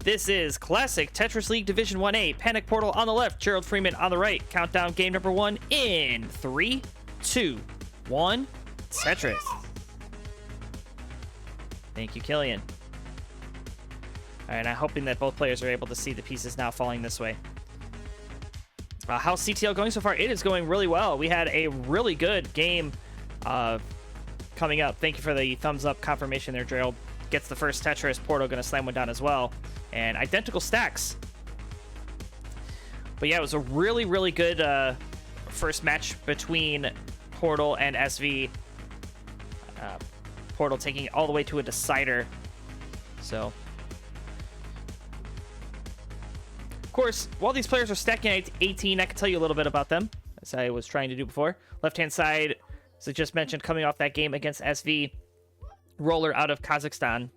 This is Classic Tetris League Division 1A. Panic Portal on the left, Gerald Freeman on the right. Countdown game number 1 in 3, 2, 1. Tetris. Thank you, Killian. All right, I'm hoping that both players are able to see the pieces now falling this way. How's CTL going so far? It is going really well. We had a really good game coming up. Thank you for the thumbs up confirmation there, Gerald. Gets the first Tetris. Portal going to slam one down as well. And identical stacks. But yeah, it was a really, really good first match between Portal and SV. Portal taking it all the way to a decider. So, of course, while these players are stacking at 18, I can tell you a little bit about them, as I was trying to do before. Left-hand side, as I just mentioned, coming off that game against SV, Roller out of Kazakhstan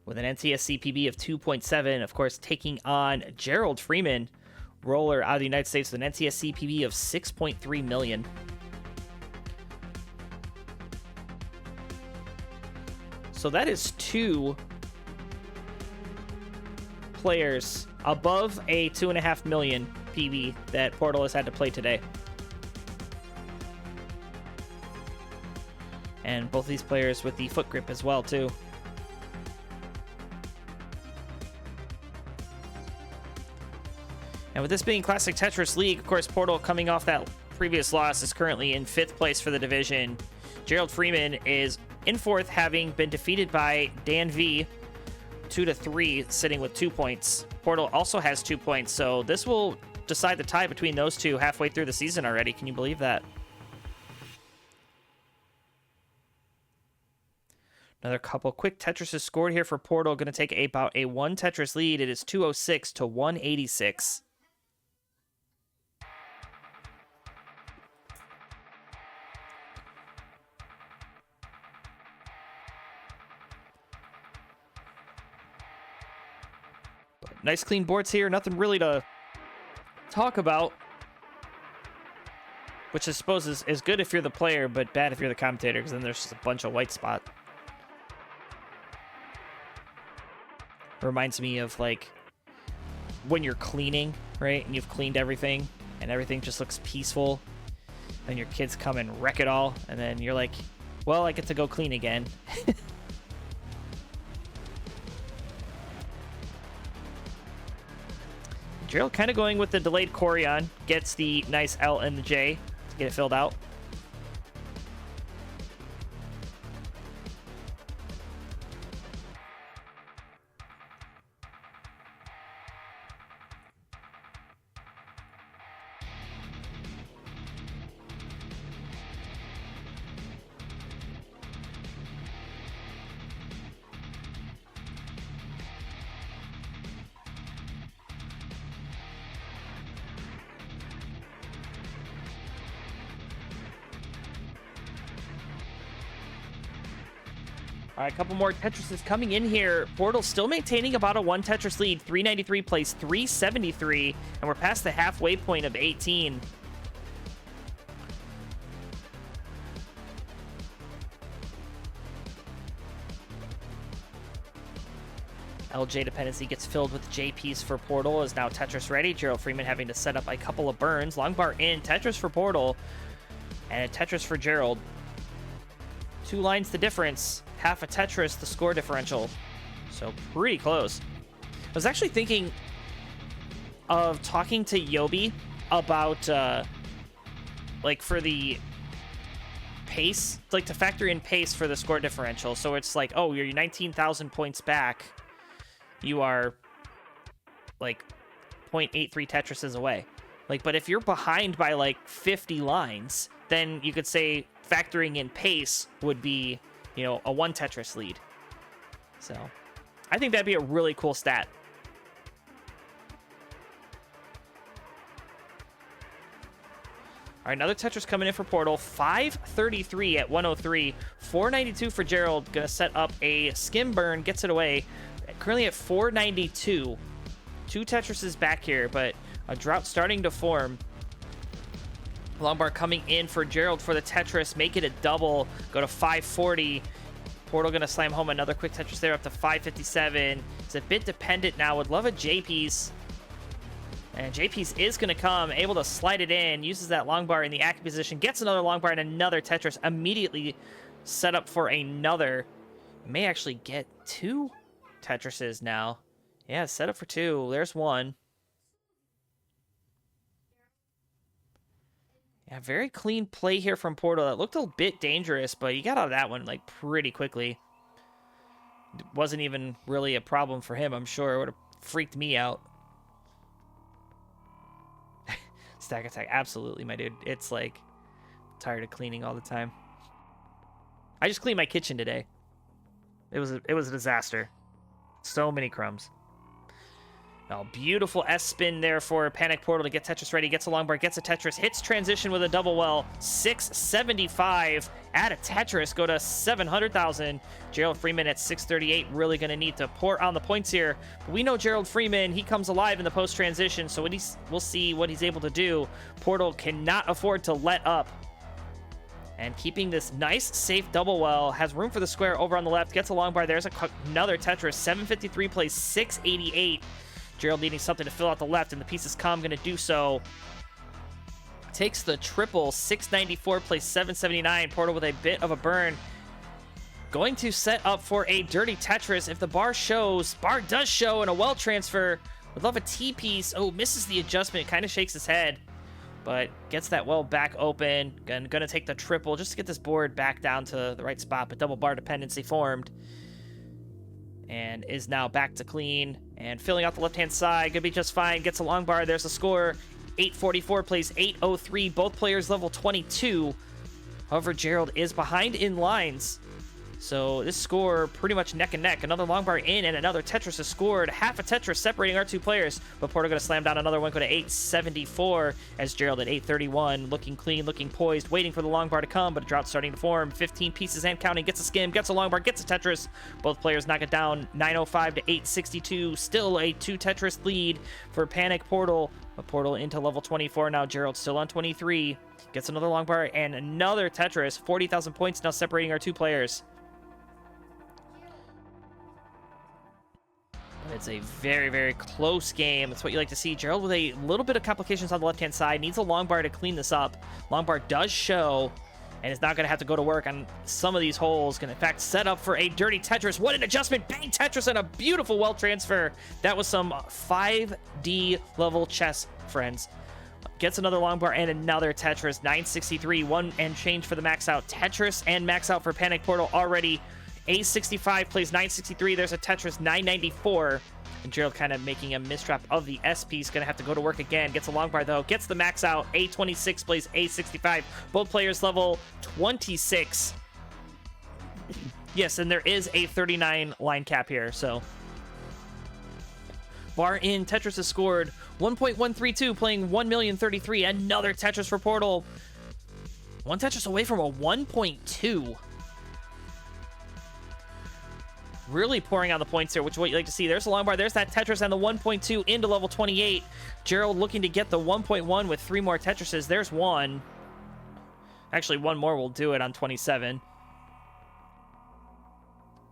with an NTSC PB of 2.7. Of course, taking on Gerald Freeman, Roller out of the United States with an NTSC PB of 6.3 million. So that is two players above a 2.5 million PB that Portal has had to play today. And both these players with the foot grip as well, too. And with this being Classic Tetris League, of course, Portal coming off that previous loss is currently in 5th place for the division. Gerald Freeman is in 4th, having been defeated by Dan V 2-3, sitting with 2 points. Portal also has 2 points, so this will decide the tie between those two halfway through the season already. Can you believe that? Another couple quick Tetrises scored here for Portal. Going to take about a 1 Tetris lead. It is 206 to 186. Nice clean boards here. Nothing really to talk about. Which I suppose is good if you're the player, but bad if you're the commentator, because then there's just a bunch of white spot. Reminds me of, like, when you're cleaning, right? And you've cleaned everything, and everything just looks peaceful. And your kids come and wreck it all. And then you're like, well, I get to go clean again. Gerald kind of going with the delayed Corion. Gets the nice L and the J to get it filled out. All right, a couple more Tetrises coming in here. Portal still maintaining about a 1 Tetris lead. 393 plays 373, and we're past the halfway point of 18. LJ dependency gets filled with JPs for Portal. Is now Tetris ready. Gerald Freeman having to set up a couple of burns. Long bar in. Tetris for Portal, and a Tetris for Gerald. 2 lines the difference. Half a Tetris, the score differential. So pretty close. I was actually thinking of talking to Yobi about, like, for the pace, like, to factor in pace for the score differential. So it's like, oh, you're 19,000 points back. You are, like, 0.83 Tetrises away. Like, but if you're behind by, like, 50 lines, then you could say factoring in pace would be, you know, a 1 Tetris lead. So I think that'd be a really cool stat. All right, another Tetris coming in for Portal. 533 at 103. 492 for Gerald. Going to set up a skim burn. Gets it away. Currently at 492. 2 Tetrises back here, but a drought starting to form. Long bar coming in for Gerald for the Tetris. Make it a double. Go to 540. Portal going to slam home another quick Tetris there up to 557. It's a bit dependent now. Would love a J-piece. And J-piece is going to come, able to slide it in, uses that long bar in the active position, gets another long bar and another Tetris, immediately set up for another. May actually get 2 Tetrises now. Yeah, set up for 2. There's one. Yeah, very clean play here from Portal. That looked a bit dangerous, but he got out of that one like pretty quickly. It wasn't even really a problem for him, I'm sure. It would have freaked me out. Stack attack, absolutely, my dude. It's like, tired of cleaning all the time. I just cleaned my kitchen today. It was a disaster. So many crumbs. Oh, beautiful S-spin there for Panic Portal to get Tetris ready. Gets a long bar, gets a Tetris, hits transition with a double well. 675. Add a Tetris, go to 700,000. Gerald Freeman at 638. Really going to need to pour on the points here. But we know Gerald Freeman, he comes alive in the post-transition, so we'll see what he's able to do. Portal cannot afford to let up. And keeping this nice, safe double well, has room for the square over on the left. Gets a long bar, there's another Tetris. 753 plays 688. Gerald needing something to fill out the left, and the pieces come, going to do so. Takes the triple, 694 plays 779. Portal with a bit of a burn. Going to set up for a dirty Tetris if the bar shows. Bar does show, and a well transfer. Would love a T-piece. Oh, misses the adjustment, kind of shakes his head. But gets that well back open. Gonna take the triple just to get this board back down to the right spot, but double bar dependency formed. And is now back to clean. And filling out the left-hand side. Gonna be just fine. Gets a long bar. There's the score. 844 plays 803. Both players level 22. However, Gerald is behind in lines. So this score pretty much neck and neck. Another long bar in and another Tetris is scored. Half a Tetris separating our 2 players. But Portal going to slam down another one. Go to 874 as Gerald at 831. Looking clean, looking poised, waiting for the long bar to come. But a drought starting to form. 15 pieces and counting. Gets a skim, gets a long bar, gets a Tetris. Both players knock it down. 905 to 862. Still a 2 Tetris lead for Panic Portal. But Portal into level 24 now. Gerald still on 23. Gets another long bar and another Tetris. 40,000 points now separating our 2 players. It's a very, very close game. That's what you like to see. Gerald with a little bit of complications on the left-hand side. Needs a long bar to clean this up. Long bar does show, and is not going to have to go to work on some of these holes. Going to, in fact, set up for a dirty Tetris. What an adjustment. Bang Tetris and a beautiful well transfer. That was some 5D level chess, friends. Gets another long bar and another Tetris. 963. 1 and change for the max out. Tetris and max out for Panic Portal already. A65 plays 963. There's a Tetris 994. And Gerald kind of making a mistrap of the S piece. Going to have to go to work again. Gets a long bar though. Gets the max out. A26 plays A65. Both players level 26. Yes, and there is a 39 line cap here. So bar in. Tetris has scored 1.132, playing 1,033,000. Another Tetris for Portal. 1 Tetris away from a 1.2. Really pouring on the points here, which is what you like to see. There's the long bar. There's that Tetris and the 1.2 into level 28. Gerald looking to get the 1.1 with 3 more Tetrises. There's one. Actually, one more will do it on 27.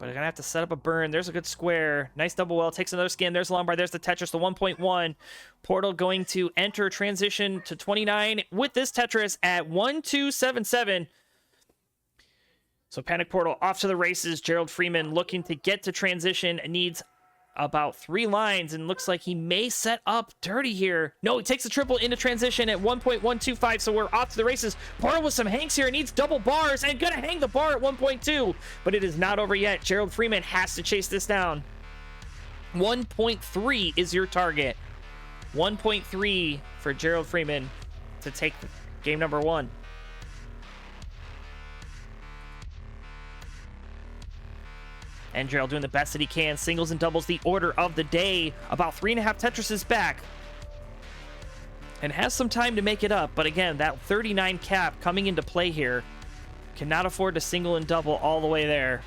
But I'm going to have to set up a burn. There's a good square. Nice double well. Takes another skin. There's the long bar. There's the Tetris, the 1.1. Portal going to enter transition to 29 with this Tetris at 1277. So Panic Portal off to the races. Gerald Freeman looking to get to transition. Needs about 3 lines and looks like he may set up dirty here. No, he takes the triple into transition at 1.125. So we're off to the races. Portal with some hanks here. Needs double bars and gonna hang the bar at 1.2. But it is not over yet. Gerald Freeman has to chase this down. 1.3 is your target. 1.3 for Gerald Freeman to take game number 1. And Gerald doing the best that he can. Singles and doubles the order of the day. About 3.5 Tetrises back. And has some time to make it up. But again, that 39 cap coming into play here. Cannot afford to single and double all the way there.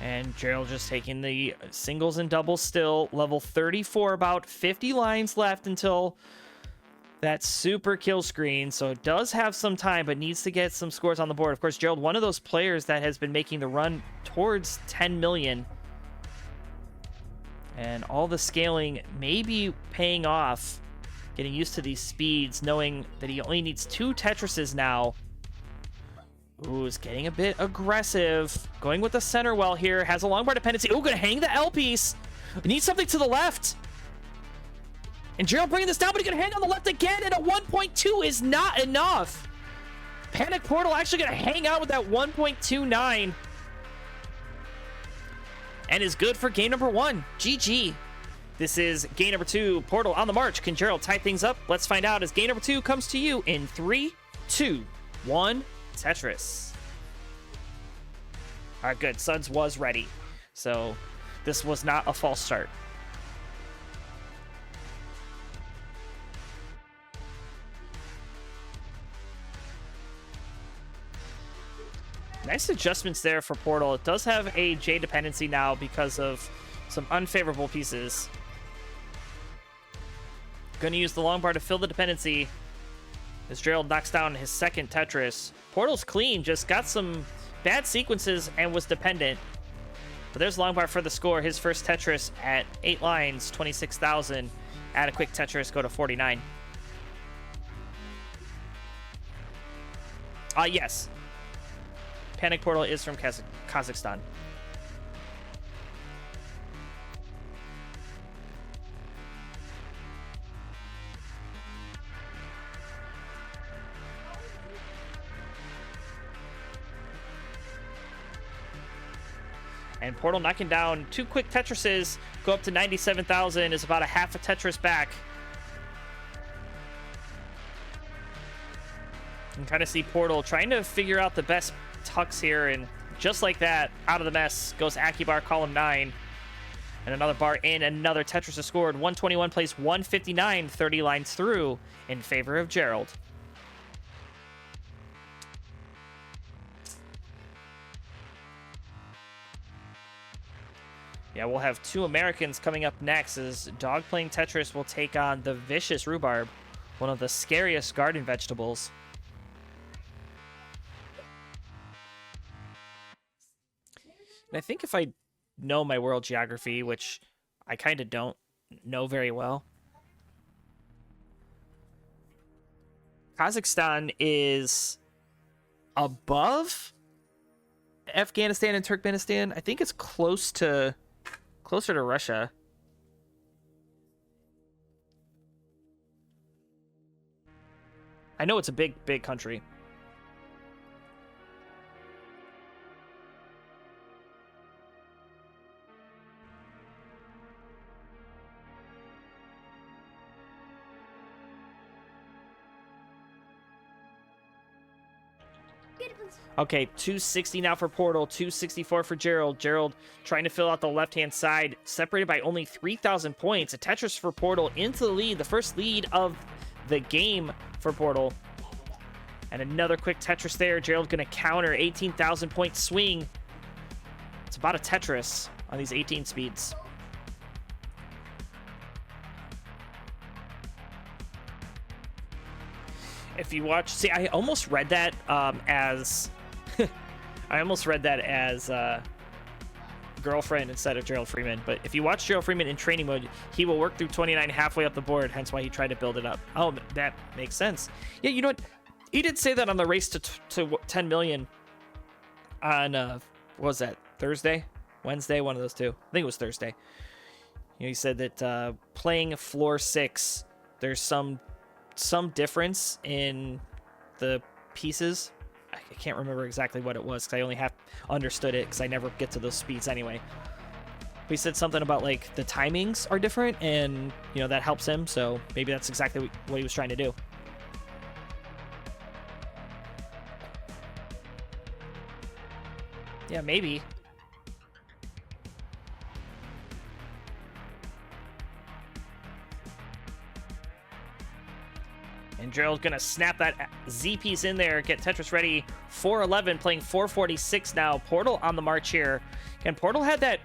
And Gerald just taking the singles and doubles still. Level 34, about 50 lines left until that super kill screen. So it does have some time, but needs to get some scores on the board. Of course, Gerald, one of those players that has been making the run towards 10 million. And all the scaling may be paying off. Getting used to these speeds, knowing that he only needs 2 Tetrises now. Ooh, is getting a bit aggressive. Going with the center well here. Has a long bar dependency. Ooh, gonna hang the L piece. Needs something to the left. And Gerald bringing this down, but he's gonna hang on the left again, and a 1.2 is not enough. Panic Portal actually gonna hang out with that 1.29. And is good for game number 1. GG. This is game number 2. Portal on the march. Can Gerald tie things up? Let's find out as game number 2 comes to you in 3, 2, 1. Tetris. All right, good. Suds was ready. So this was not a false start. Nice adjustments there for Portal. It does have a J dependency now because of some unfavorable pieces. Going to use the long bar to fill the dependency as Gerald knocks down his second Tetris. Portal's clean, just got some bad sequences and was dependent. But there's long bar for the score. His first Tetris at 8 lines, 26,000. Add a quick Tetris, go to 49. Yes. Panic Portal is from Kazakhstan. And Portal knocking down 2 quick Tetrises, go up to 97,000, is about a half a Tetris back. You can kind of see Portal trying to figure out the best tucks here, and just like that, out of the mess goes Akibar, column 9. And another bar in, another Tetris is scored. 121 plays 159, 30 lines through in favor of Gerald. Yeah, we'll have 2 Americans coming up next as Dog Playing Tetris will take on the vicious rhubarb, one of the scariest garden vegetables. And I think if I know my world geography, which I kind of don't know very well, Kazakhstan is above Afghanistan and Turkmenistan. I think it's closer to Russia. I know it's a big country. Okay, 260 now for Portal, 264 for Gerald. Gerald trying to fill out the left-hand side, separated by only 3,000 points. A Tetris for Portal into the lead, the first lead of the game for Portal. And another quick Tetris there. Gerald going to counter 18,000 point swing. It's about a Tetris on these 18 speeds. If you watch, see, I almost read that as Girlfriend instead of Gerald Freeman. But if you watch Gerald Freeman in training mode, he will work through 29 halfway up the board, hence why he tried to build it up. Oh, that makes sense. Yeah, you know what? He did say that on the race to 10 million on, what was that, Thursday? Wednesday? One of those two. I think it was Thursday. You know, he said that playing floor 6, there's some difference in the pieces. I can't remember exactly what it was because I only understood it because I never get to those speeds anyway. But he said something about like the timings are different and you know that helps him, so maybe that's exactly what he was trying to do. Yeah, maybe. And Gerald's going to snap that Z piece in there, get Tetris ready. 411, playing 446 now. Portal on the march here. And Portal had that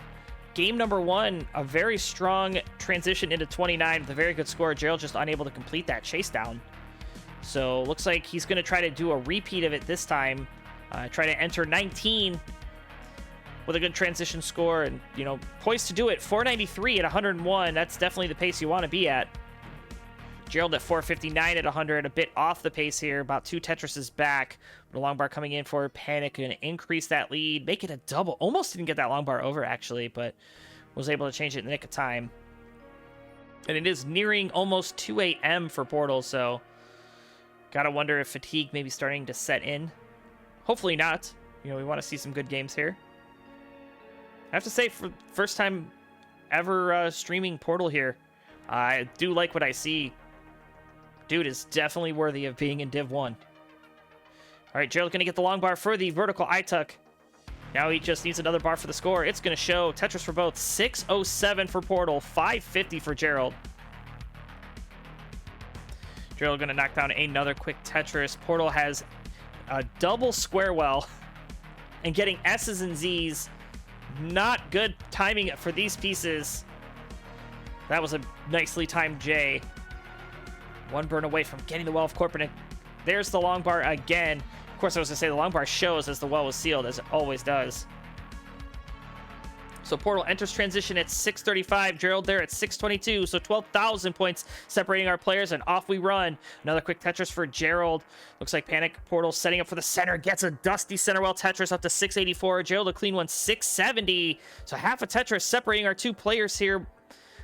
game number 1, a very strong transition into 29 with a very good score. Gerald just unable to complete that chase down. So looks like he's going to try to do a repeat of it this time. Try to enter 19 with a good transition score and, you know, poised to do it. 493 at 101. That's definitely the pace you want to be at. Gerald at 459 at 100, a bit off the pace here, about 2 Tetrises back. The long bar coming in for Panic, going to increase that lead, make it a double. Almost didn't get that long bar over, actually, but was able to change it in the nick of time. And it is nearing almost 2 a.m. for Portal, so gotta wonder if fatigue may be starting to set in. Hopefully not. You know, we want to see some good games here. I have to say, for first time ever streaming Portal here, I do like what I see. Dude is definitely worthy of being in Div 1. All right, Gerald going to get the long bar for the vertical I-tuck. Now he just needs another bar for the score. It's going to show Tetris for both. 607 for Portal, 550 for Gerald. Gerald going to knock down another quick Tetris. Portal has a double square well. And getting S's and Z's, not good timing for these pieces. That was a nicely timed J. 1 burn away from getting the well of Corporate. There's the long bar again. Of course, I was going to say the long bar shows as the well was sealed, as it always does. So Portal enters transition at 635. Gerald there at 622. So 12,000 points separating our players, and off we run. Another quick Tetris for Gerald. Looks like Panic Portal setting up for the center. Gets a dusty center well Tetris up to 684. Gerald a clean one, 670. So half a Tetris separating our 2 players here.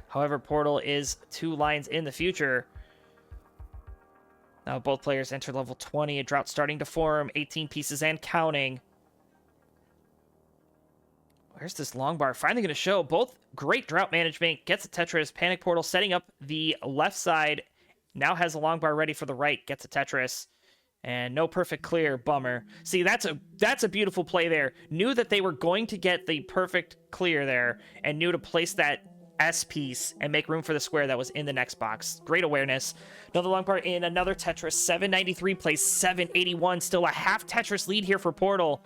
However, Portal is 2 lines in the future. Now both players enter level 20. A drought starting to form. 18 pieces and counting. Where's this long bar? Finally going to show. Both great drought management. Gets a Tetris. Panic Portal setting up the left side. Now has a long bar ready for the right. Gets a Tetris. And no perfect clear. Bummer. See, that's a beautiful play there. Knew that they were going to get the perfect clear there. And knew to place that S piece and make room for the square that was in the next box. Great awareness. Another long bar in, another Tetris. 793 plays 781. Still a half Tetris lead here for Portal.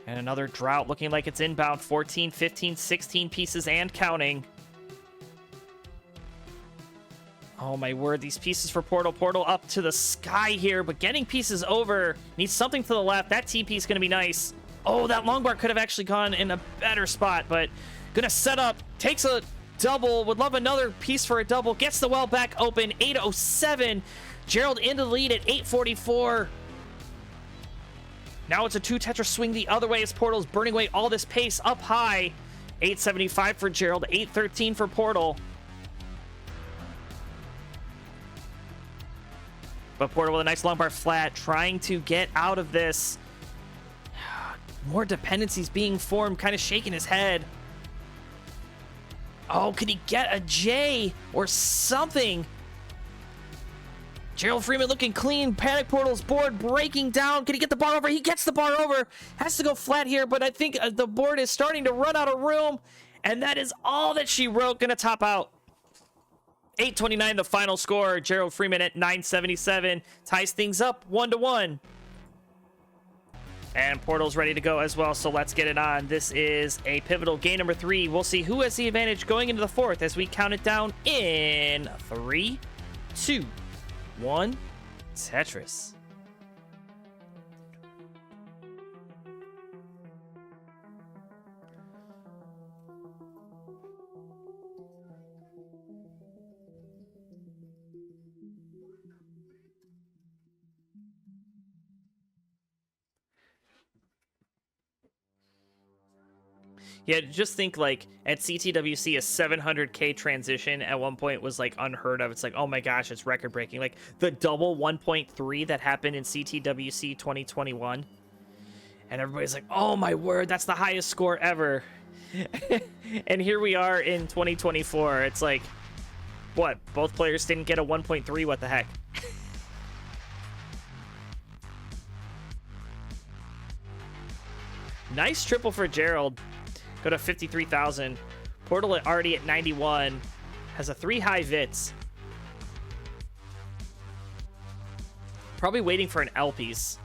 And another drought looking like it's inbound. 14, 15, 16 pieces and counting. Oh my word, these pieces for Portal. Portal up to the sky here, but getting pieces over. Needs something to the left. That T-piece going to be nice. Oh, that long bar could have actually gone in a better spot, but going to set up. Takes a double. Would love another piece for a double. Gets the well back open. 807. Gerald into the lead at 844. Now it's a 2 Tetris swing the other way as Portal's burning away all this pace up high. 875 for Gerald. 813 for Portal. But Portal with a nice long bar flat, trying to get out of this. More dependencies being formed, kind of shaking his head. Oh, can he get a J or something? Gerald Freeman looking clean. Panic Portal's board breaking down. Can he get the bar over? He gets the bar over. Has to go flat here, but I think the board is starting to run out of room. And that is all that she wrote. Gonna top out. 829 the final score. Gerald Freeman at 977 ties things up 1-1. And Portal's ready to go as well, so let's get it on. This is a pivotal game number 3. We'll see who has the advantage going into the 4th as we count it down in 3, 2, 1. Tetris. Yeah, just think like at CTWC, a 700K transition at one point was like unheard of. It's like, oh my gosh, it's record breaking. Like the double 1.3 that happened in CTWC 2021. And everybody's like, oh my word, that's the highest score ever. And here we are in 2024. It's like, what? Both players didn't get a 1.3. What the heck? Nice triple for Gerald. Go to 53,000. Portal already at 91. Has a 3 high Vits. Probably waiting for an L piece.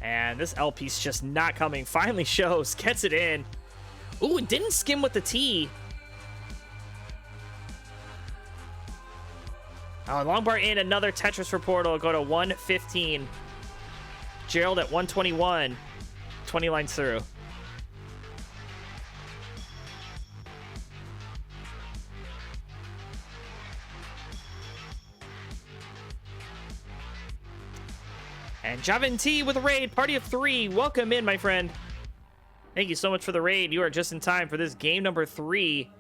And this L piece just not coming. Finally shows. Gets it in. Ooh, it didn't skim with the T. Oh, long bar in. Another Tetris for Portal. Go to 115. Gerald at 121. 20 lines through. And Javin T with a raid. Party of 3. Welcome in, my friend. Thank you so much for the raid. You are just in time for this game number 3.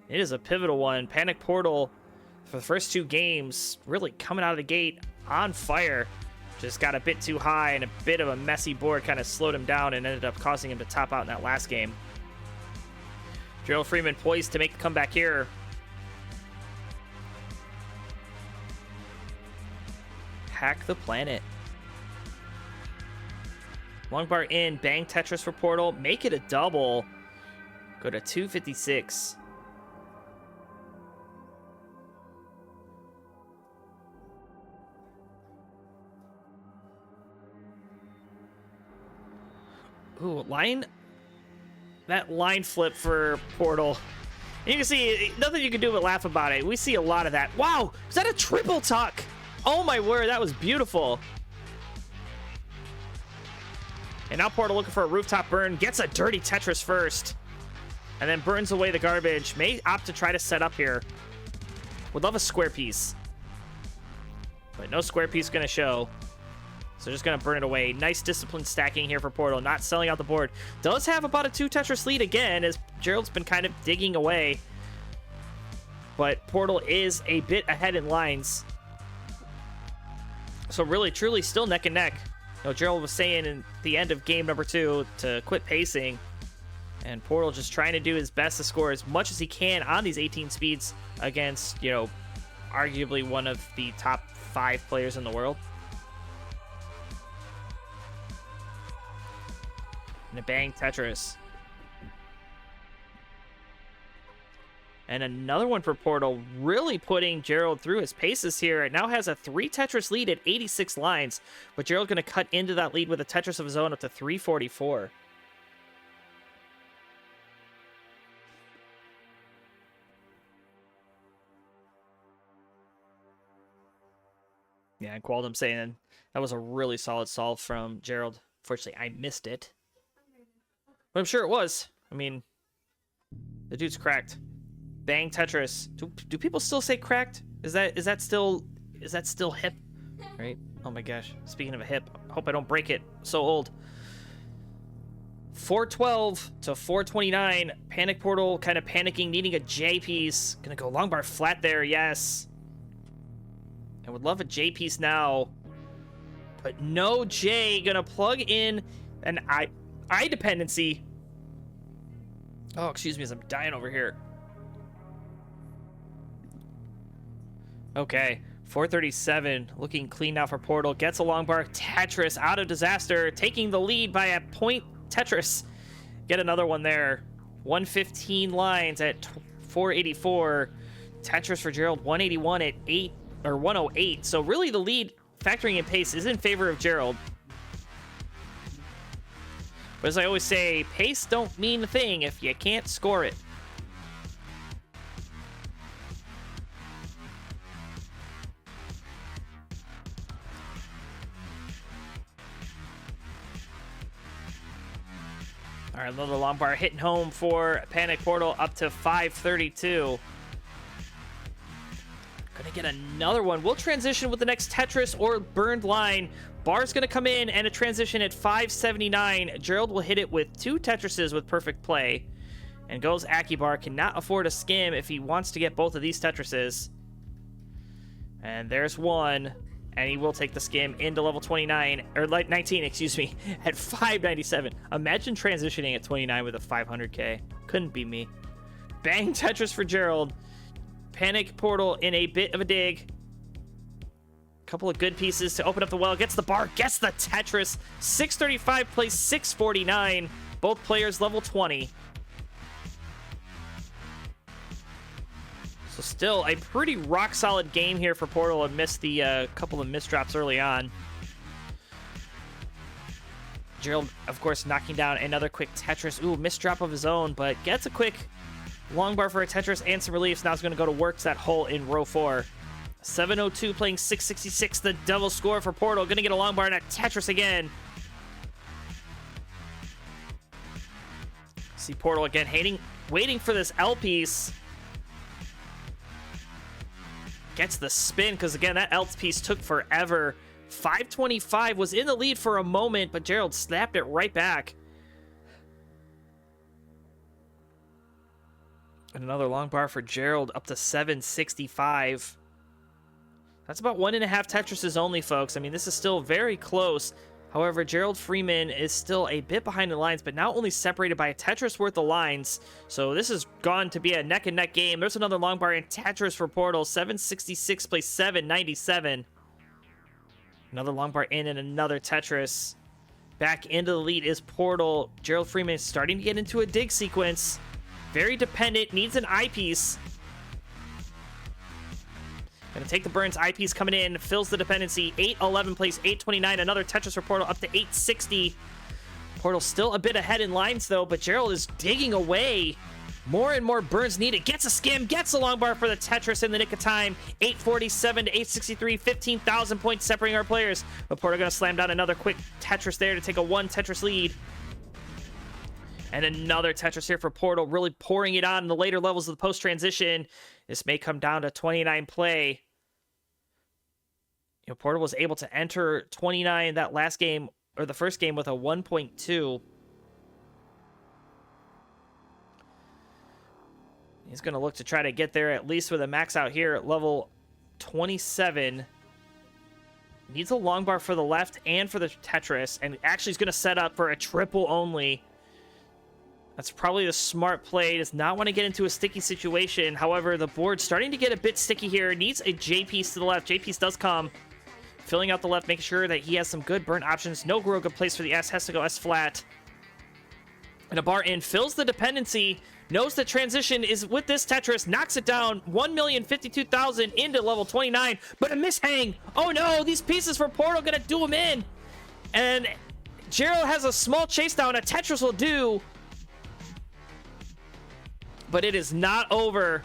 It is a pivotal one. Panic Portal for the first 2 games. Really coming out of the gate on fire. Just got a bit too high and a bit of a messy board kind of slowed him down and ended up causing him to top out in that last game. Gerald Freeman poised to make the comeback here. Hack the planet. Long bar in, bang Tetris for Portal, make it a double. Go to 256. Ooh, that line flip for Portal. And you can see, nothing you can do but laugh about it. We see a lot of that. Wow, is that a triple tuck? Oh my word, that was beautiful. And now Portal looking for a rooftop burn. Gets a dirty Tetris first. And then burns away the garbage. May opt to try to set up here. Would love a square piece. But no square piece going to show. So just going to burn it away. Nice disciplined stacking here for Portal. Not selling out the board. Does have about a 2 Tetris lead again, as Gerald's been kind of digging away. But Portal is a bit ahead in lines. So really, truly still neck and neck. You know, Gerald was saying in the end of game number 2 to quit pacing. And Portal just trying to do his best to score as much as he can on these 18 speeds against, you know, arguably one of the top 5 players in the world. And a bang Tetris. And another one for Portal, really putting Gerald through his paces here. It now has a 3 Tetris lead at 86 lines, but Gerald going to cut into that lead with a Tetris of his own up to 344. Yeah, and Qualdum saying that was a really solid solve from Gerald. Fortunately, I missed it. But I'm sure it was. I mean, the dude's cracked. Bang Tetris. Do people still say cracked? Is that still hip? Right? Oh my gosh. Speaking of a hip, hope I don't break it. So old. 412 to 429. Panic Portal kind of panicking, needing a J piece. Gonna go long bar flat there, yes. I would love a J piece now. But no J. Gonna plug in an I dependency. Oh, excuse me as I'm dying over here. Okay, 437, looking clean now for Portal. Gets a long bar. Tetris out of disaster, taking the lead by a point. Tetris, get another one there. 115 lines at 484. Tetris for Gerald, 181 at 108. So really the lead, factoring in pace, is in favor of Gerald. But as I always say, pace don't mean a thing if you can't score it. All right, another long bar hitting home for Panic Portal up to 532. Gonna get another one. We'll transition with the next Tetris or burned line. Bar's gonna come in and a transition at 579. Gerald will hit it with 2 Tetrises with perfect play. And goes Akibar. Cannot afford a skim if he wants to get both of these Tetrises. And there's one. And he will take the skim into level 29, or 19, excuse me, at 597. Imagine transitioning at 29 with a 500k. Couldn't be me. Bang Tetris for Gerald. Panic Portal in a bit of a dig. Couple of good pieces to open up the well. Gets the bar, gets the Tetris. 635 plays 649. Both players level 20. So still a pretty rock-solid game here for Portal, and missed the couple of misdrops early on. Gerald, of course, knocking down another quick Tetris. Ooh, misdrop of his own, but gets a quick long bar for a Tetris and some reliefs. Now it's going to go to work that hole in row 4. 702 playing 666, the double score for Portal. Going to get a long bar and a Tetris again. See Portal again, waiting for this L piece. Gets the spin, because again, that L piece took forever. 525 was in the lead for a moment, but Gerald snapped it right back. And another long bar for Gerald, up to 765. That's about 1.5 Tetrises only, folks. I mean, this is still very close. However, Gerald Freeman is still a bit behind the lines, but now only separated by a Tetris worth of lines. So this has gone to be a neck-and-neck game. There's another long bar in Tetris for Portal. 766 plays 797. Another long bar in and another Tetris. Back into the lead is Portal. Gerald Freeman is starting to get into a dig sequence. Very dependent, needs an eyepiece. Gonna take the burns, eyepiece coming in, fills the dependency. 811 plays 829, another Tetris for Portal up to 860. Portal still a bit ahead in lines though, but Gerald is digging away. More and more burns needed. Gets a skim, gets a long bar for the Tetris in the nick of time. 847 to 863, 15,000 points separating our players. But Portal gonna slam down another quick Tetris there to take a 1 Tetris lead. And another Tetris here for Portal, really pouring it on in the later levels of the post-transition. This may come down to 29 play. You know, Portal was able to enter 29 that last game, or the first game, with a 1.2. He's going to look to try to get there at least with a max out here at level 27. Needs a long bar for the left and for the Tetris, and actually is going to set up for a triple only. That's probably the smart play. Does not want to get into a sticky situation. However, the board's starting to get a bit sticky here. Needs a J piece to the left. J piece does come. Filling out the left, making sure that he has some good burn options. No real good place for the S. Has to go S flat. And a bar in. Fills the dependency. Knows the transition is with this Tetris. Knocks it down. 1,052,000 into level 29. But a mishang. Oh no, these pieces for Portal gonna do him in. And Gerald has a small chase down. A Tetris will do. But it is not over.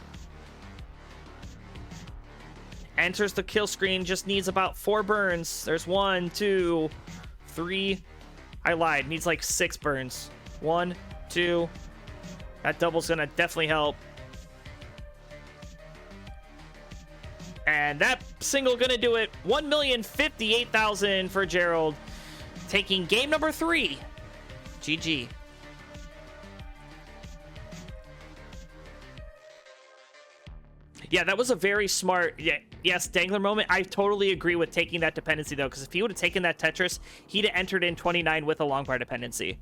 Enters the kill screen. Just needs about 4 burns. There's 1, 2, 3. I lied. Needs like 6 burns. 1, 2. That double's gonna definitely help. And that single gonna do it. 1,058,000 for Gerald. Taking game number 3. GG. Yeah, that was a very smart, yes, dangler moment. I totally agree with taking that dependency, though, because if he would have taken that Tetris, he'd have entered in 29 with a long bar dependency.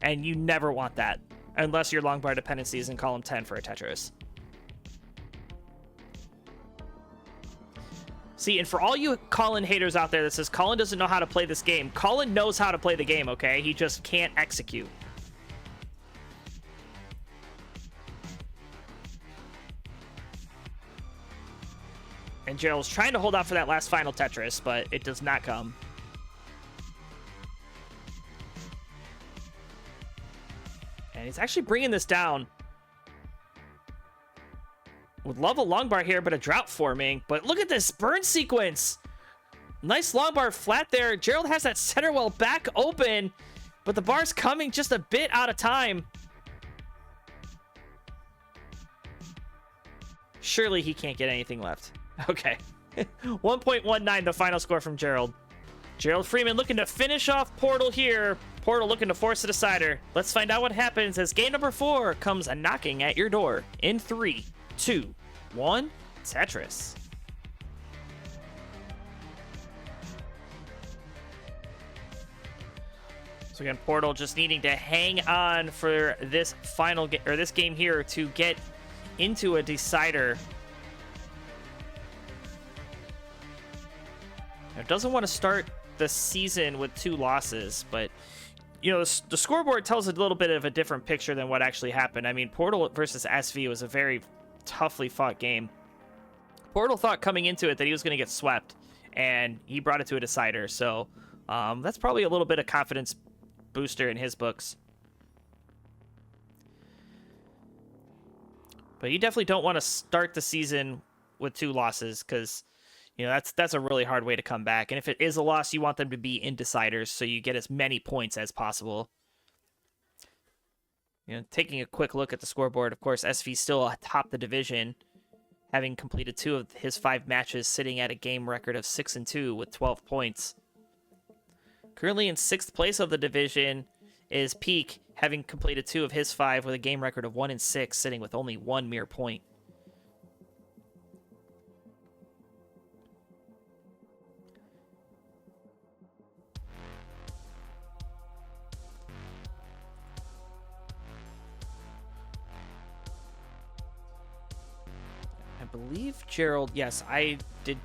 And you never want that, unless your long bar dependency is in column 10 for a Tetris. See, and for all you Colin haters out there that says Colin doesn't know how to play this game, Colin knows how to play the game, okay? He just can't execute. And Gerald's trying to hold out for that last final Tetris, but it does not come. And he's actually bringing this down. Would love a long bar here, but a drought forming. But look at this burn sequence. Nice long bar flat there. Gerald has that center well back open, but the bar's coming just a bit out of time. Surely he can't get anything left. Okay. 1.19, the final score from Gerald. Gerald Freeman looking to finish off Portal here. Portal looking to force a decider. Let's find out what happens as game number 4 comes a knocking at your door in 3, 2, 1, Tetris. So again, Portal just needing to hang on for this final game, or this game here, to get into a decider. Now, doesn't want to start the season with 2 losses, but you know, the scoreboard tells a little bit of a different picture than what actually happened. I mean, Portal versus SV was a very toughly fought game. Portal thought coming into it that he was going to get swept, and he brought it to a decider. So that's probably a little bit of confidence booster in his books. But you definitely don't want to start the season with 2 losses, because that's a really hard way to come back. And if it is a loss, you want them to be in deciders so you get as many points as possible. Taking a quick look at the scoreboard, of course, SV still atop the division, having completed 2 of his 5 matches, sitting at a game record of 6-2 with 12 points. Currently in 6th place of the division is Peek, having completed 2 of his 5 with a game record of 1-6, sitting with only 1 mere point. I believe Gerald, yes, I did.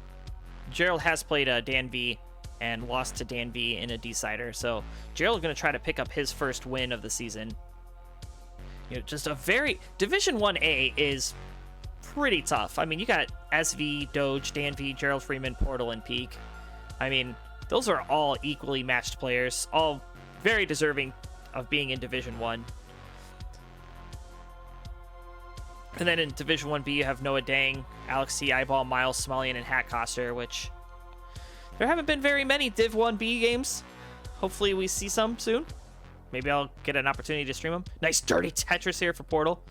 Gerald has played Dan V and lost to Dan V in a decider, so Gerald's going to try to pick up his first win of the season. Just a very Division 1A is pretty tough. I mean, you got SV, Doge, Dan V, Gerald Freeman, Portal, and Peek. I mean, those are all equally matched players, all very deserving of being in Division 1. And then in Division 1B, you have Noah Dang, Alex C, Eyeball, Miles, Smalian, and Hat Coster, which there haven't been very many Div 1B games. Hopefully we see some soon. Maybe I'll get an opportunity to stream them. Nice dirty Tetris here for Portal.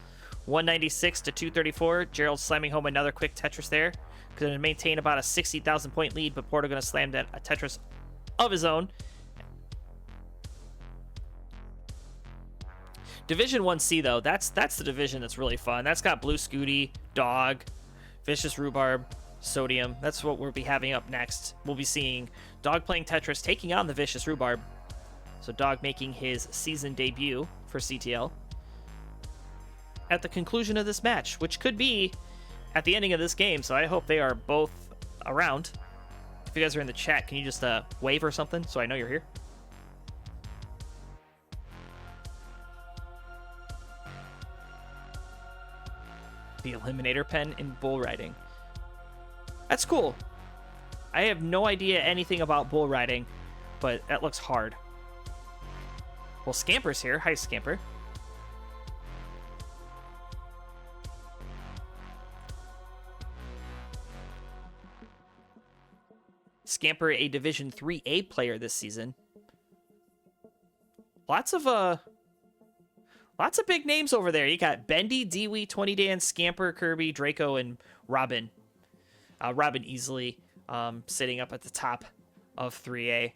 196 to 234. Gerald slamming home another quick Tetris there. Going to maintain about a 60,000 point lead, but Portal going to slam that a Tetris of his own. Division 1C, though, that's the division that's really fun. That's got Blue Scooty, Dog, Vicious Rhubarb, Sodium. That's what we'll be having up next. We'll be seeing Dog playing Tetris, taking on the Vicious Rhubarb. So Dog making his season debut for CTL at the conclusion of this match, which could be at the ending of this game. So I hope they are both around. If you guys are in the chat, can you just wave or something so I know you're here? The Eliminator pen in bull riding. That's cool. I have no idea anything about bull riding, but that looks hard. Well, Scamper's here. Hi, Scamper. Scamper, a Division 3A player this season. Lots of big names over there. You got Bendy, Dewey, 20 Dan, Scamper, Kirby, Draco, and Robin. Robin easily sitting up at the top of 3A,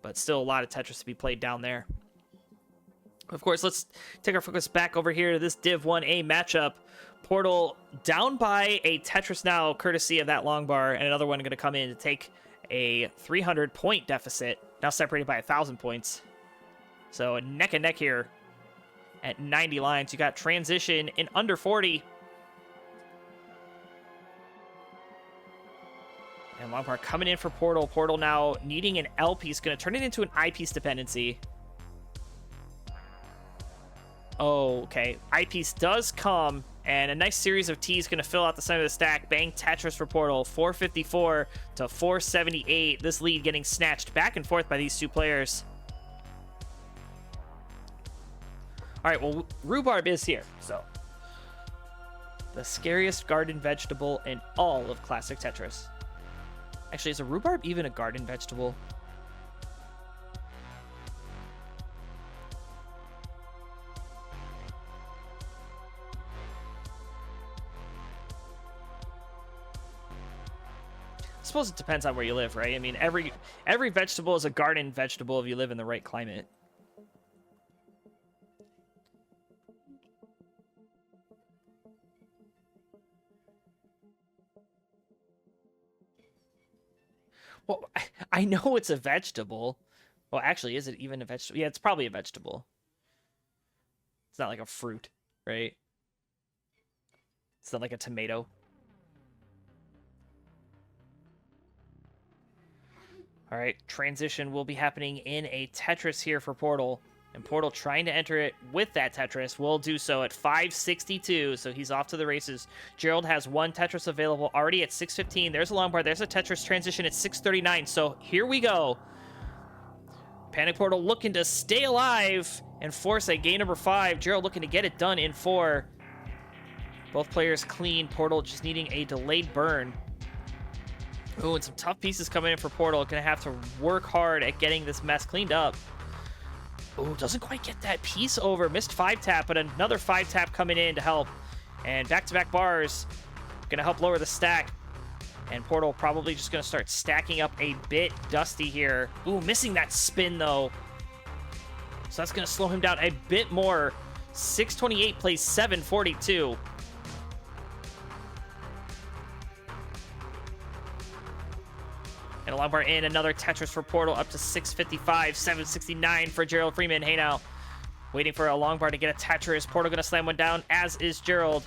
but still a lot of Tetris to be played down there. Of course, let's take our focus back over here to this Div 1A matchup. Portal down by a Tetris now, courtesy of that long bar, and another one going to come in to take a 300-point deficit, now separated by 1,000 points. So neck and neck here at 90 lines. You got transition in under 40. And long bar coming in for Portal. Portal now needing an L piece, going to turn it into an I piece dependency. Oh, okay. Eyepiece does come, and a nice series of T's going to fill out the center of the stack. Bang Tetris for Portal, 454 to 478. This lead getting snatched back and forth by these two players. All right, well, Rhubarb is here, so. The scariest garden vegetable in all of classic Tetris. Actually, is a rhubarb even a garden vegetable? I suppose it depends on where you live, right? I mean, every vegetable is a garden vegetable if you live in the right climate. Well, I know it's a vegetable. Well, actually, is it even a vegetable? Yeah, it's probably a vegetable. It's not like a fruit, right? It's not like a tomato. All right, transition will be happening in a Tetris here for Portal. And Portal trying to enter it with that Tetris will do so at 562, so he's off to the races. Gerald has one Tetris available already at 615. There's a long bar. There's a Tetris transition at 639, so here we go. Panic Portal looking to stay alive and force a game number 5. Gerald looking to get it done in 4. Both players clean. Portal just needing a delayed burn. Ooh, and some tough pieces coming in for Portal. Gonna have to work hard at getting this mess cleaned up. Ooh, doesn't quite get that piece over. Missed 5-tap, but another 5-tap coming in to help. And back-to-back bars gonna help lower the stack. And Portal probably just gonna start stacking up a bit dusty here. Ooh, missing that spin though. So that's gonna slow him down a bit more. 628 plays 742. And a long bar in, another Tetris for Portal up to 655, 769 for Gerald Freeman. Hey now, waiting for a long bar to get a Tetris. Portal gonna slam one down, as is Gerald.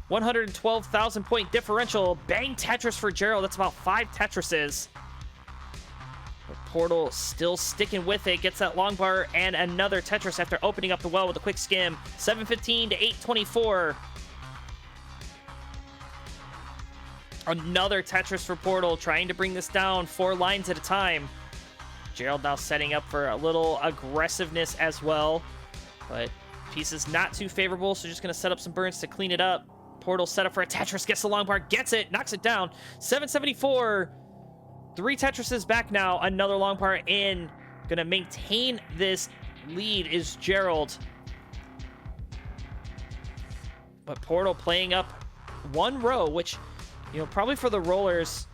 112,000 point differential. Bang Tetris for Gerald. That's about 5 Tetrises. But Portal still sticking with it. Gets that long bar and another Tetris after opening up the well with a quick skim. 715 to 824. Another Tetris for Portal, trying to bring this down 4 lines at a time. Gerald now setting up for a little aggressiveness as well. But pieces not too favorable, so just going to set up some burns to clean it up. Portal set up for a Tetris, gets the long bar, gets it, knocks it down. 774. 3 Tetrises back now. Another long bar in. Going to maintain this lead is Gerald. But Portal playing up 1 row, which... you know, probably for the rollers,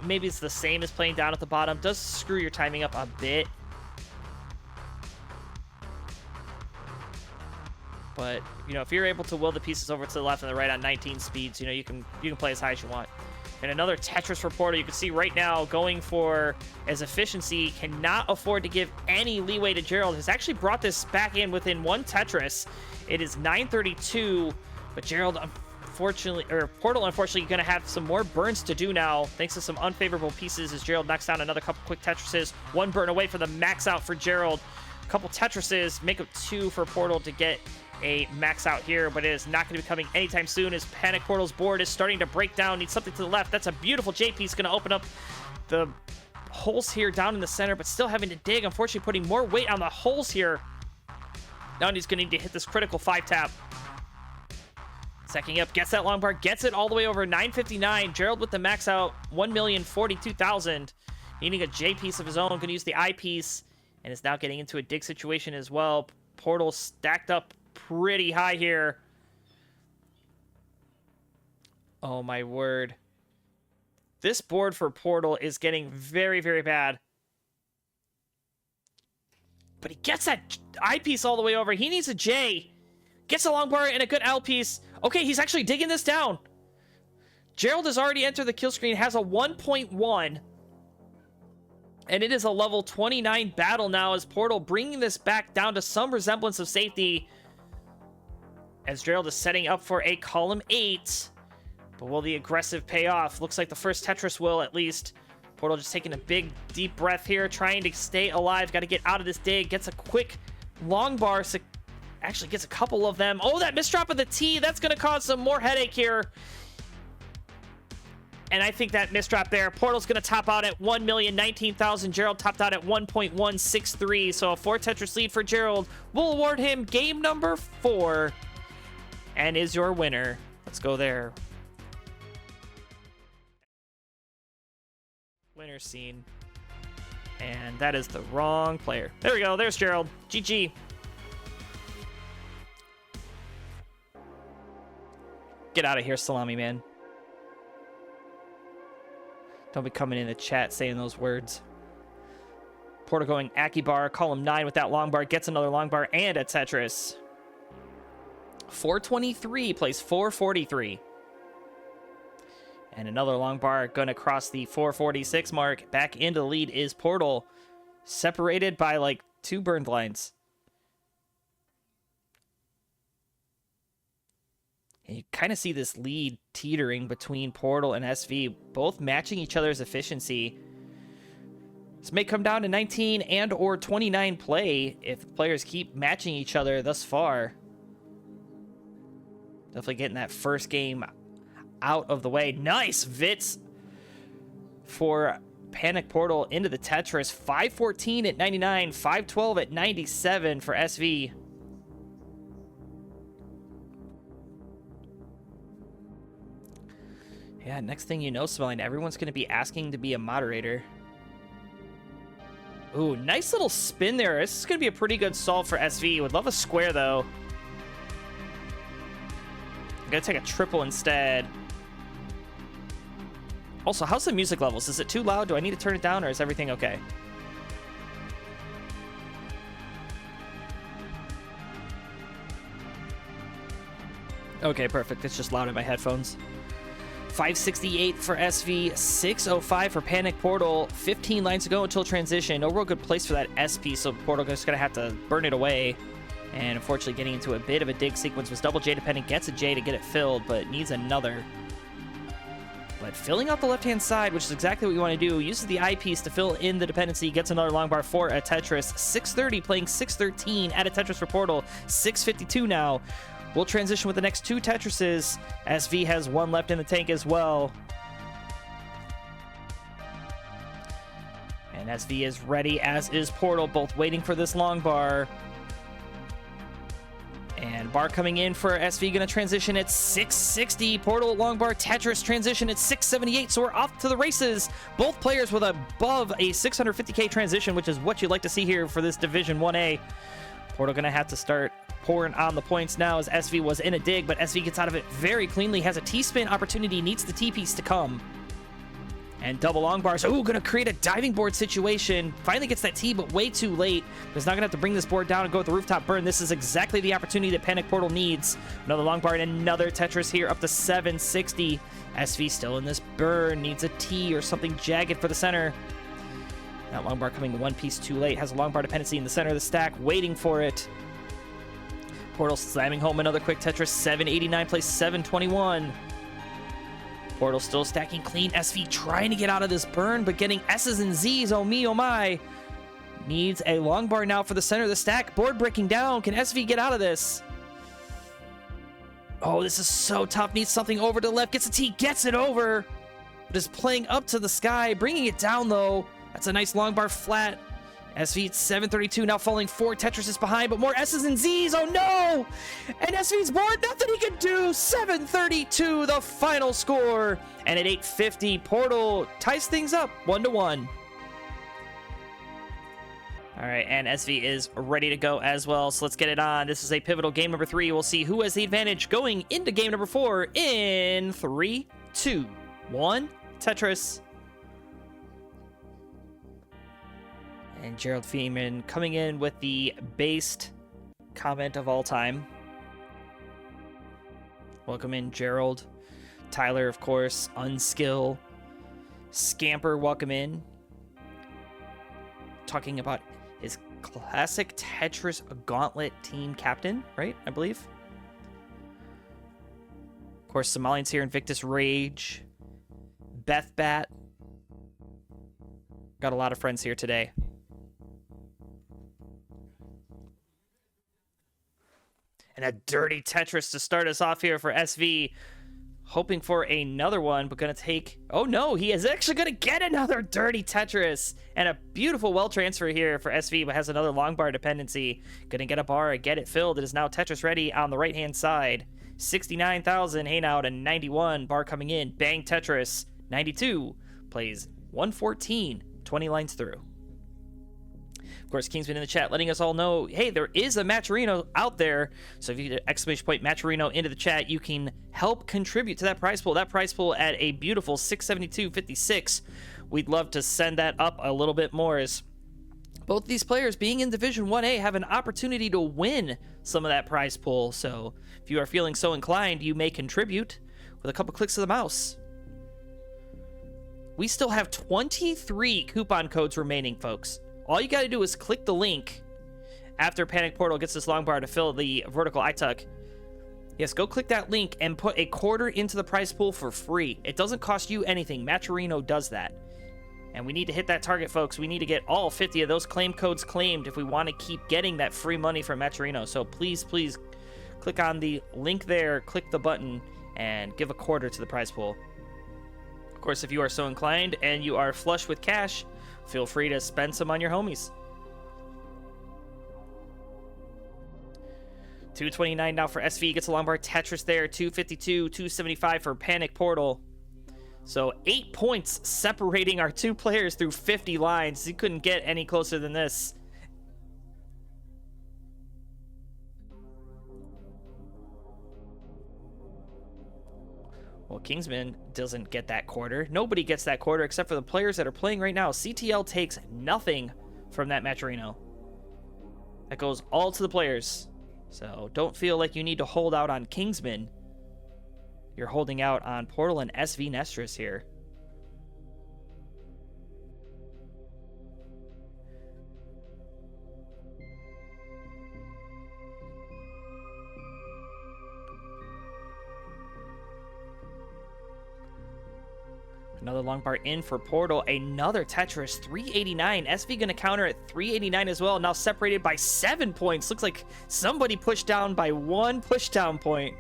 maybe it's the same as playing down at the bottom. Does screw your timing up a bit. But, you know, if you're able to will the pieces over to the left and the right on 19 speeds, you know, you can play as high as you want. And another Tetris for Portal. You can see right now going for as efficiency, cannot afford to give any leeway to Gerald. Has actually brought this back in within 1 Tetris. It is 932, but Gerald... Portal unfortunately going to have some more burns to do now, thanks to some unfavorable pieces as Gerald knocks down another couple quick Tetrises. 1 burn away for the max out for Gerald. A couple Tetrises make up 2 for Portal to get a max out here, but it is not going to be coming anytime soon as Panic Portal's board is starting to break down. Needs something to the left. That's a beautiful J piece, going to open up the holes here down in the center, but still having to dig. Unfortunately, putting more weight on the holes here. Now he's going to need to hit this critical 5-tap. Secking up, gets that long bar, gets it all the way over 959. Gerald with the max out, 1,042,000. Needing a J piece of his own, going to use the I piece, and is now getting into a dig situation as well. Portal stacked up pretty high here. Oh my word. This board for Portal is getting very, very bad. But he gets that I piece all the way over. He needs a J. Gets a long bar and a good L piece. Okay, he's actually digging this down. Gerald has already entered the kill screen, has a 1.1. And it is a level 29 battle now as Portal bringing this back down to some resemblance of safety. As Gerald is setting up for a column 8. But will the aggressive pay off? Looks like the first Tetris will, at least. Portal just taking a big, deep breath here, trying to stay alive. Got to get out of this dig. Gets a quick long bar. Actually gets a couple of them. Oh, that misdrop of the T. That's going to cause some more headache here. And I think that misdrop there. Portal's going to top out at 1,019,000. Gerald topped out at 1.163. So a 4 Tetris lead for Gerald. We'll award him game number 4. And is your winner. Let's go there. Winner scene. And that is the wrong player. There we go. There's Gerald. GG. Get out of here, Salami Man. Don't be coming in the chat saying those words. Portal going Akibar, column 9 with that long bar. Gets another long bar and a Tetris. 423 plays 443. And another long bar going to cross the 446 mark. Back into the lead is Portal. Separated by like 2 burned lines. And you kind of see this lead teetering between Portal and SV, both matching each other's efficiency. This may come down to 19 and or 29 play if the players keep matching each other thus far. Definitely getting that first game out of the way. Nice Vits for Panic Portal into the Tetris. 514 at 99, 512 at 97 for SV. Yeah, next thing you know, Smelling, everyone's going to be asking to be a moderator. Ooh, nice little spin there. This is going to be a pretty good solve for SV. Would love a square, though. I'm going to take a triple instead. Also, how's the music levels? Is it too loud? Do I need to turn it down, or is everything okay? Okay, perfect. It's just loud in my headphones. 568 for SV, 605 for Panic Portal, 15 lines to go until transition. No real good place for that SP, so Portal just gonna have to burn it away. And unfortunately getting into a bit of a dig sequence was double J dependent, gets a J to get it filled, but needs another. But filling out the left-hand side, which is exactly what you want to do, uses the eyepiece to fill in the dependency, gets another long bar for a Tetris. 630 playing 613 at a Tetris for Portal, 652 now. We'll transition with the next two Tetrises. SV has one left in the tank as well. And SV is ready, as is Portal, both waiting for this long bar. And bar coming in for SV, going to transition at 660. Portal, long bar, Tetris transition at 678. So we're off to the races. Both players with above a 650k transition, which is what you'd like to see here for this Division 1A. Portal going to have to start pouring on the points now, as SV was in a dig, but SV gets out of it very cleanly, has a T-spin opportunity, needs the T-piece to come. And double long bars. Ooh, going to create a diving board situation. Finally gets that T, but way too late. He's not going to have to bring this board down and go with the rooftop burn. This is exactly the opportunity that Panic Portal needs. Another long bar and another Tetris here, up to 760. SV still in this burn, needs a T or something jagged for the center. That long bar coming one piece too late. Has a long bar dependency in the center of the stack, waiting for it. Portal slamming home another quick Tetris. 789 plays 721. Portal still stacking clean. SV trying to get out of this burn, but getting S's and Z's. Oh me, oh my. Needs a long bar now for the center of the stack. Board breaking down. Can SV get out of this? Oh, this is so tough. Needs something over to the left. Gets a T. Gets it over. But is playing up to the sky. Bringing it down, though. That's a nice long bar flat. SV at 732, now falling 4 Tetrises behind, but more S's and Z's. Oh no! And SV's board, nothing he can do. 732, the final score. And at 850, Portal ties things up 1-1. All right, and SV is ready to go as well, so let's get it on. This is a pivotal game number 3. We'll see who has the advantage going into game number 4 in 3, 2, 1. Tetris. And Gerald Freeman coming in with the based comment of all time. Welcome in, Gerald. Tyler, of course. Unskill. Scamper, welcome in. Talking about his classic Tetris Gauntlet team captain, right? I believe. Of course, Somalians here. Invictus Rage. Beth Bat. Got a lot of friends here today. And a dirty Tetris to start us off here for SV. Hoping for another one, but going to take... Oh, no, he is actually going to get another dirty Tetris. And a beautiful well transfer here for SV, but has another long bar dependency. Going to get a bar, get it filled. It is now Tetris ready on the right-hand side. 69,000, hey now to 91. Bar coming in, bang Tetris. 92, plays 114, 20 lines through. Of course, Kingsman in the chat letting us all know, hey, there is a Matcherino out there. So if you get exclamation point Matcherino into the chat, you can help contribute to that prize pool. That prize pool at a beautiful 672.56. We'd love to send that up a little bit more, as both these players being in Division 1A have an opportunity to win some of that prize pool. So if you are feeling so inclined, you may contribute with a couple clicks of the mouse. We still have 23 coupon codes remaining, folks. All you got to do is click the link after Panic Portal gets this long bar to fill the vertical eye tuck. Yes, go click that link and put a quarter into the prize pool for free. It doesn't cost you anything. Matcherino does that. And we need to hit that target, folks. We need to get all 50 of those claim codes claimed if we want to keep getting that free money from Matcherino. So please, please click on the link there, click the button, and give a quarter to the prize pool. Of course, if you are so inclined and you are flush with cash, feel free to spend some on your homies. 229 now for SV, gets a long bar Tetris there. 252, 275 for Panic Portal. So 8 points separating our two players through 50 lines. You couldn't get any closer than this. Well, Kingsman doesn't get that quarter. Nobody gets that quarter except for the players that are playing right now. CTL takes nothing from that Matcherino. That goes all to the players. So don't feel like you need to hold out on Kingsman. You're holding out on Portal and SV Nestris here. Another long bar in for Portal. Another Tetris. 389. SV going to counter at 389 as well. Now separated by 7 points. Looks like somebody pushed down by 1 pushdown point.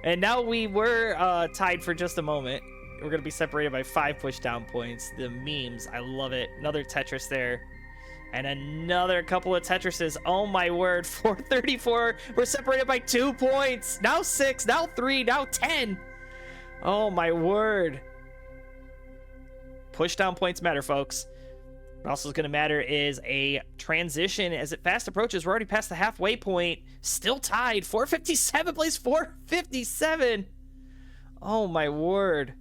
And now we were tied for just a moment. We're going to be separated by 5 pushdown points. The memes. I love it. Another Tetris there. And another couple of Tetrises. Oh my word. 434. We're separated by 2 points. Now 6. Now 3. Now 10. Oh my word. Pushdown points matter, folks. What also is going to matter is a transition as it fast approaches. We're already past the halfway point. Still tied. 457 plays 457. Oh my word.